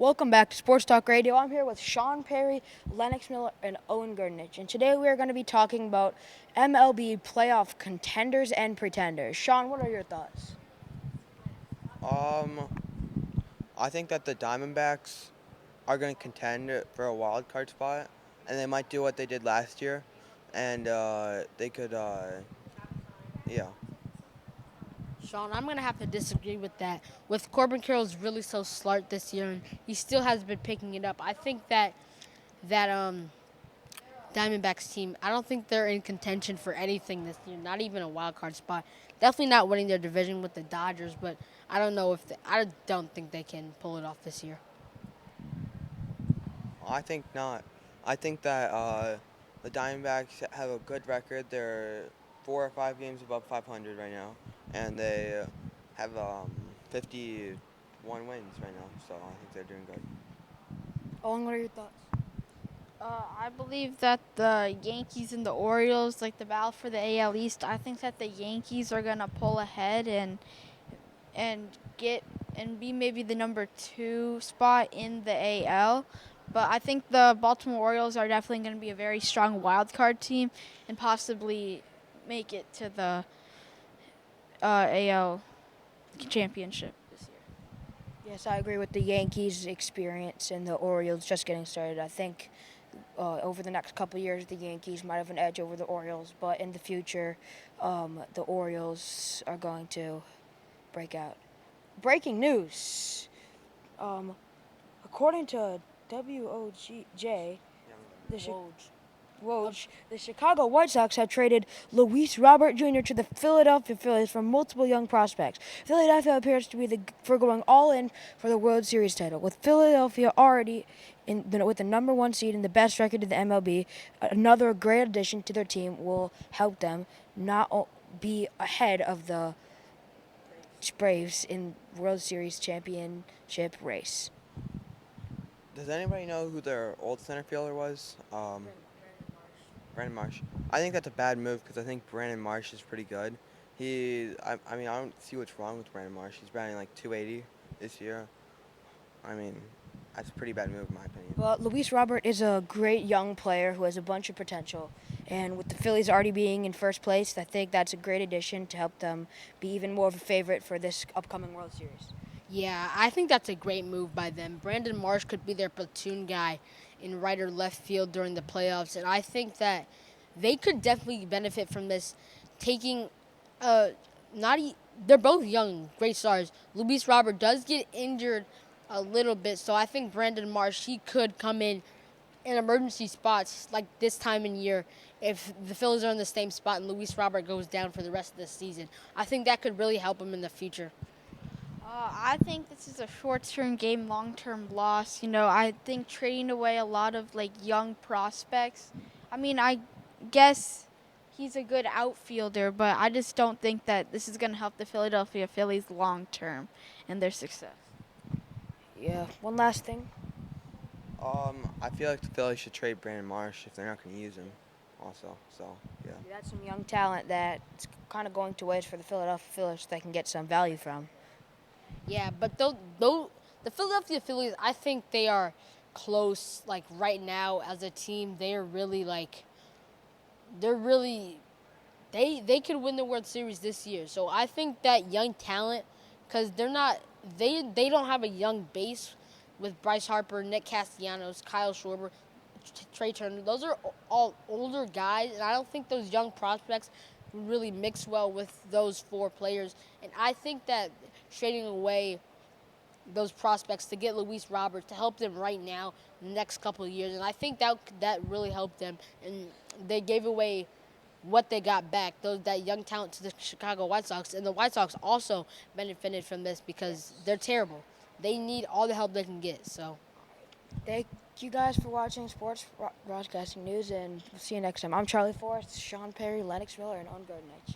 Welcome back to Sports Talk Radio. I'm here with Sean Perry, Lennox Miller, and Owen Gurdnich. And today we are going to be talking about MLB playoff contenders and pretenders. Sean, what are your thoughts? Um, I think that the Diamondbacks are going to contend for a wild card spot, and they might do what they did last year, and they could, yeah. Sean, I'm gonna have to disagree with that. With Corbin Carroll's really so slart this year, and he still has been picking it up. I think that Diamondbacks team, I don't think they're in contention for anything this year. Not even a wild card spot. Definitely not winning their division with the Dodgers, but I don't know if I don't think they can pull it off this year. I think not. I think that the Diamondbacks have a good record. They're 4 or 5 games above 500 right now, and they have 51 wins right now, so I think they're doing good. Owen, what are your thoughts? I believe that the Yankees and the Orioles, like the battle for the AL East, I think that the Yankees are gonna pull ahead and get and be maybe the number 2 spot in the AL. But I think the Baltimore Orioles are definitely going to be a very strong wild card team and possibly make it to the AL championship this year. Yes, I agree with the Yankees' experience and the Orioles just getting started. I think over the next couple of years, the Yankees might have an edge over the Orioles, but in the future, the Orioles are going to break out. Breaking news. According to WOJ, Woj, the Chicago White Sox have traded Luis Robert Jr. to the Philadelphia Phillies for multiple young prospects. Philadelphia appears to be for going all in for the World Series title, with Philadelphia already with the number 1 seed and the best record in the MLB. Another great addition to their team will help them not be ahead of the Braves in World Series championship race. Does anybody know who their old center fielder was? Brandon Marsh. I think that's a bad move because I think Brandon Marsh is pretty good. I mean, I don't see what's wrong with Brandon Marsh. He's batting like 280 this year. I mean, that's a pretty bad move in my opinion. Well, Luis Robert is a great young player who has a bunch of potential. And with the Phillies already being in first place, I think that's a great addition to help them be even more of a favorite for this upcoming World Series. Yeah, I think that's a great move by them. Brandon Marsh could be their platoon guy in right or left field during the playoffs, and I think that they could definitely benefit from this. Taking, they're both young, great stars. Luis Robert does get injured a little bit, so I think Brandon Marsh he could come in emergency spots like this time in year if the Phillies are in the same spot and Luis Robert goes down for the rest of the season. I think that could really help him in the future. I think this is a short-term game, long-term loss. I think trading away a lot of young prospects. I mean, I guess he's a good outfielder, but I just don't think that this is going to help the Philadelphia Phillies long-term and their success. Yeah, one last thing. I feel like the Phillies should trade Brandon Marsh if they're not going to use him. Also, so yeah. That's some young talent that's kind of going to waste for the Philadelphia Phillies they can get some value from. Yeah, but though the Philadelphia Phillies, I think they are close. Like right now, as a team, they could win the World Series this year. So I think that young talent, because they don't have a young base with Bryce Harper, Nick Castellanos, Kyle Schwarber, Trey Turner. Those are all older guys, and I don't think those young prospects really mix well with those 4 players. And I think that trading away those prospects to get Luis Robert to help them right now, the next couple of years, and I think that really helped them. And they gave away what they got back, that young talent to the Chicago White Sox, and the White Sox also benefited from this because they're terrible. They need all the help they can get. So, Thank you guys for watching Sports Broadcasting News, and we'll see you next time. I'm Charlie Forrest, Sean Perry, Lennox Miller, and Owen Gurdnich.